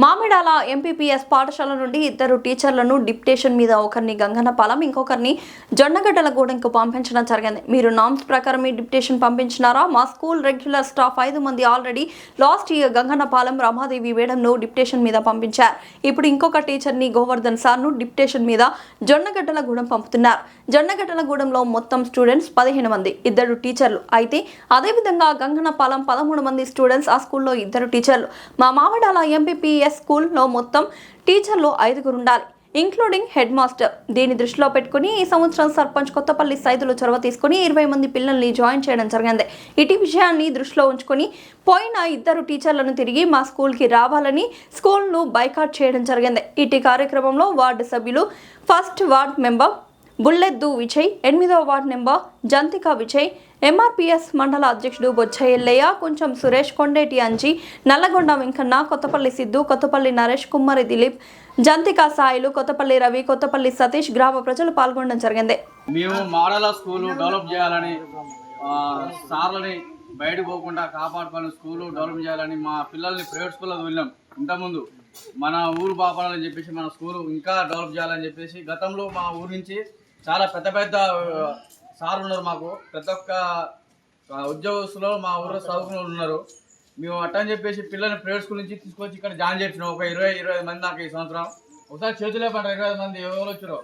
Mamidala MPPS పాఠశాల నుండి ఇద్దరు టీచర్లను డిప్యుటేషన్ మీద ఒకరిని గంగనపాలెం ఇంకొకరిని జొన్నగడ్డలగూడెంకు పంపించడం జరిగింది. మీరు నామ్స్ ప్రకారం ఈ డిప్యుటేషన్ పంపించినారా? మా స్కూల్ రెగ్యులర్ స్టాఫ్ 5 మంది already last year Gangannapalem Ramadevi వేడంను డిప్యుటేషన్ మీద పంపించారు. ఇప్పుడు ఇంకొక టీచర్ని గోవర్ధన్ సార్ను డిప్యుటేషన్ మీద జొన్నగడ్డలగూడెం పంపుతున్నారు. జొన్నగడ్డలగూడెంలో మొత్తం స్టూడెంట్స్ 15 మంది, ఇద్దరు టీచర్లు. అయితే అదేవిధంగా గంగనపాలెం 13 మంది స్టూడెంట్స్, ఆ స్కూల్లో ఇద్దరు టీచర్లు. మా మామిడాల ఎంపీపీఎస్ స్కూల్లో మొత్తం టీచర్లు 5 ఉండాలి, ఇంక్లూడింగ్ హెడ్ మాస్టర్. దీన్ని దృష్టిలో పెట్టుకుని ఈ సంవత్సరం సర్పంచ్ కొత్తపల్లి సైదులు చొరవ తీసుకుని 20 మంది పిల్లల్ని జాయిన్ చేయడం జరిగింది. ఇటు విషయాన్ని దృష్టిలో ఉంచుకొని పోయిన ఇద్దరు టీచర్లను తిరిగి మా స్కూల్కి రావాలని స్కూల్ను బైకాట్ చేయడం జరిగింది. ఇటు కార్యక్రమంలో వార్డు సభ్యులు, ఫస్ట్ వార్డ్ మెంబర్ బుల్లెద్దు విజయ్, 8వ వార్డ్ మెంబర్ జంతికా విజయ్, ఎంఆర్పీఎస్ మండల అధ్యక్షుడు బొచ్చయ్యల్లయ్య, కొంచెం సురేష్, కొండేటి అంజీ, నల్లగొండ వెంకన్న, కొత్తపల్లి సిద్ధు, కొత్తపల్లి నరేష్, కుమ్మరి దిలీప్, జంతికా సాయిలు, కొత్తపల్లి రవి, కొత్తపల్లి సతీష్ గ్రామ ప్రజలు పాల్గొనడం జరిగింది. మేము మోడల్ స్కూల్ డెవలప్ చేయాలని, సార్లని బయటకు పోకుండా కాపాడుకోవాలని, స్కూల్ డెవలప్ చేయాలని మా పిల్లల్ని ప్రైవేట్ స్కూల్లో వెళ్ళాం. ఇంతకుముందు మన ఊరు బాపాలని చెప్పేసి మన స్కూల్ ఇంకా డెవలప్ చేయాలని చెప్పేసి గతంలో మా ఊరు నుంచి చాలా పెద్ద పెద్ద సార్లు ఉన్నారు. మాకు ప్రతి ఒక్క ఉద్యోగస్తులు మా ఊరిలో చదువుకున్న ఉన్నారు. మేము అట్టని చెప్పేసి పిల్లల్ని ప్రైవేట్ స్కూల్ నుంచి తీసుకొచ్చి ఇక్కడ జాయిన్ చేసినాం. ఒక 20-25 మంది నాకు ఈ సంవత్సరం. ఒకసారి చేతులే పడ్డారు, 20 మంది ఎవరు వచ్చారో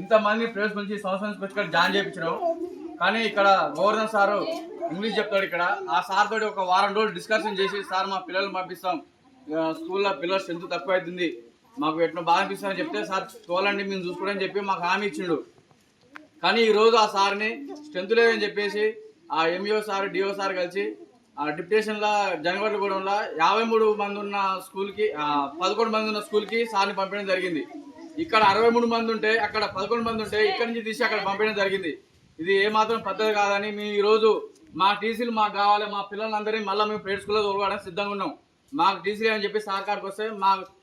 ఇంతమంది ప్రైవేట్ స్కూల్ నుంచి సంవత్సరం తీసుకొచ్చి ఇక్కడ జాయిన్ చేయించినాం. కానీ ఇక్కడ గోవర్ధన్ సారు ఇంగ్లీష్ చెప్తాడు. ఇక్కడ ఆ సార్ తోటి ఒక వారం రోజులు డిస్కషన్ చేసి, సార్ మా పిల్లల్ని పంపిస్తాం, స్కూల్లో పిల్లల స్ట్రెంత్ తక్కువ అవుతుంది, మాకు ఎట్లా బాగా అనిపిస్తుందని చెప్తే, సార్ తోలండి మేము చూసుకోవడం చెప్పి మాకు హామీ ఇచ్చిండు. కానీ ఈరోజు ఆ సార్ని స్ట్రెంత్ లేదని చెప్పేసి ఆ ఎంఈఓ సార్, డిఓ సార్ కలిసి ఆ డిప్యుటేషన్లో జనగడ్డగూడెంలో 53 మంది ఉన్న స్కూల్కి, 11 మంది ఉన్న స్కూల్కి సార్ని పంపించడం జరిగింది. ఇక్కడ 63 మంది ఉంటే, అక్కడ 11 మంది ఉంటే ఇక్కడి నుంచి తీసి అక్కడ పంపించడం జరిగింది. ఇది ఏమాత్రం పద్ధతి కాదని మేము ఈరోజు మా టీసీలు మాకు కావాలి, మా పిల్లలందరినీ మళ్ళీ మేము ప్రైవేట్ స్కూల్లో తోలుకోవడానికి సిద్ధంగా ఉన్నాం. మాకు టీసీ అని చెప్పి సహకారికి వస్తే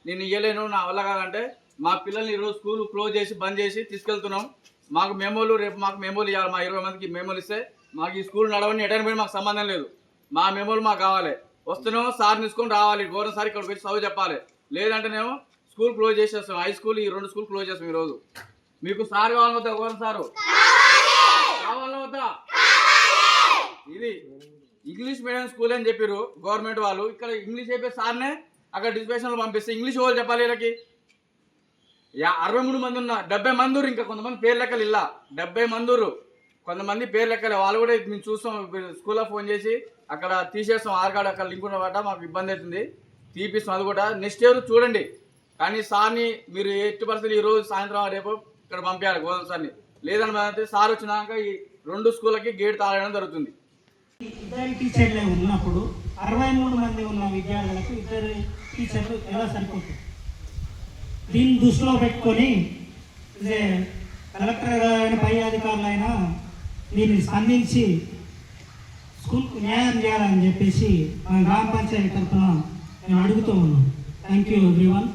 నేను ఇవ్వలేను, నా వల్ల కాదంటే మా పిల్లల్ని ఈరోజు స్కూల్ క్లోజ్ చేసి బంద్ చేసి తీసుకెళ్తున్నాం. మాకు మెమోలు, రేపు మాకు మెమోలు ఇవ్వాలి. మా 20 మందికి మెమోలు ఇస్తే మాకు ఈ స్కూల్ నడవని ఎటైనా పోయి మాకు సంబంధం లేదు. మా మెమోలు మాకు కావాలి. వస్తున్నామో సార్ తీసుకొని రావాలి, గవర్నమెంట్ సార్ ఇక్కడ వచ్చి చదువు చెప్పాలి. లేదంటేనేమో స్కూల్ క్లోజ్ చేసేస్తాం. హై స్కూల్, ఈ 2 స్కూల్ క్లోజ్ చేస్తాం. ఈరోజు మీకు సార్ కావాలని వద్దా? గవర్నమెంట్ సారు కావాలని వద్దా? ఇది ఇంగ్లీష్ మీడియం స్కూల్ అని చెప్పారు గవర్నమెంట్ వాళ్ళు. ఇక్కడ ఇంగ్లీష్ చెప్పే సార్నే అక్కడ డిస్పెషన్లో పంపిస్తే ఇంగ్లీష్ వాళ్ళు చెప్పాలి. వీళ్ళకి 63 మంది ఉన్న 70 మంది, ఇంకా కొంతమంది పేరు లెక్కలు ఇలా 70 మంది, కొంతమంది పేరు లెక్కలే. వాళ్ళు కూడా మేము చూస్తాం, స్కూల్లో ఫోన్ చేసి అక్కడ తీసేస్తాం. ఆధార్ కార్డు అక్కడ లింక్ ఉన్నమాట, మాకు ఇబ్బంది అవుతుంది, తీపిస్తాం. అది కూడా నెక్స్ట్ ఇయర్ చూడండి. కానీ సార్ని మీరు ఎట్టి పరిస్థితులు ఈరోజు సాయంత్రం రేపు ఇక్కడ పంపించాలి గోధుమ సార్ని. లేదని సార్ వచ్చినాక ఈ 2 స్కూళ్ళకి గేట్ తాగడం జరుగుతుంది. ఇద్దరు టీచర్లే ఉన్నప్పుడు 63 మంది ఉన్న విద్యార్థులకు 2 టీచర్లు ఎలా సరిపోతుంది? దీన్ని దృష్టిలో పెట్టుకొని కలెక్టర్ గారైన, పై అధికారులైనా దీన్ని స్పందించి స్కూల్కు న్యాయం చేయాలని చెప్పేసి మన గ్రామ పంచాయతీ తరఫున నేను అడుగుతూ ఉన్నాను. Thank you everyone.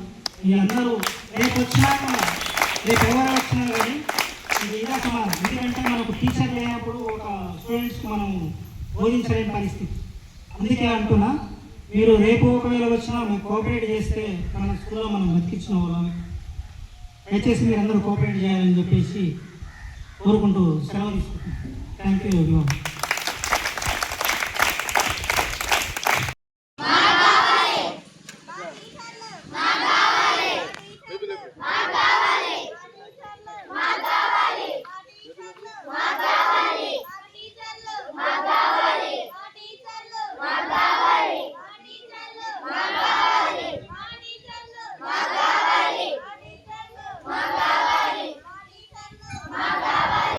ఈ అందరూ రేపు వచ్చినాక, రేపు ఎవరు వచ్చినా కానీ ఇది ఇదే సమానం. ఎందుకంటే మనకు టీచర్ లేనప్పుడు ఒక స్టూడెంట్స్కి మనం బోధించలేని పరిస్థితి. అందుకే అంటున్నా, మీరు రేపు ఒకవేళ వచ్చినా మేము కోఆపరేట్ చేస్తే మన స్కూల్లో మనం బతికించిన వాళ్ళం. దయచేసి మీరు అందరూ కోఆపరేట్ చేయాలని చెప్పేసి కోరుకుంటూ సెలవు తీసుకుంటున్నాం. Thank you everyone.